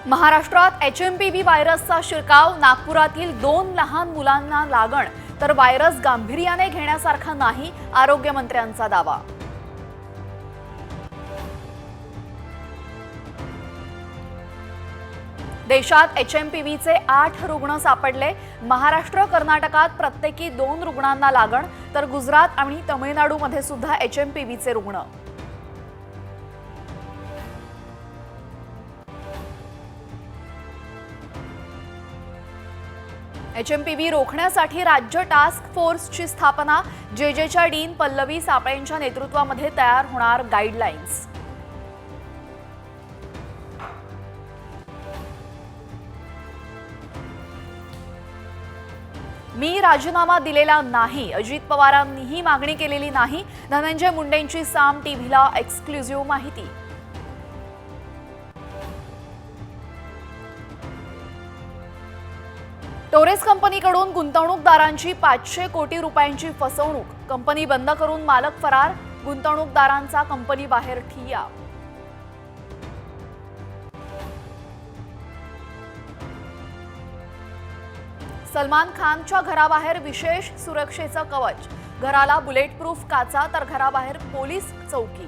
महाराष्ट्रात HMPV व्हायरसचा शिरकाव, नागपुरातील 2 लहान मुलांना लागण, तर व्हायरस गांभीर्याने घेण्यासारखा नाही, आरोग्यमंत्र्यांचा दावा। देशात HMPVचे 8 रुग्ण सापडले। महाराष्ट्र कर्नाटकात प्रत्येकी 2 रुग्णांना लागण, तर गुजरात आणि तमिळनाडूमध्ये सुद्धा HMPVचे रुग्ण। HMPV रोखण्यासाठी राज्य टास्क फोर्सची स्थापना, जेजेच्या डीन पल्लवी सापळेंच्या नेतृत्वामध्ये तयार होणार गाईडलाईन्स। मी राजीनामा दिलेला नाही, अजित पवारांनीही मागणी केलेली नाही, धनंजय मुंडेंची साम टीव्हीला एक्सक्लुझिव्ह माहिती। टोरेस कंपनीकडून गुंतवणूकदारांची 500 कोटी रुपयांची फसवणूक, कंपनी बंद करून मालक फरार, गुंतवणूकदारांचा कंपनी बाहेर ठिय्या। सलमान खानच्या घराबाहेर विशेष सुरक्षेचं कवच, घराला बुलेट प्रूफ काचा, तर घराबाहेर पोलीस चौकी।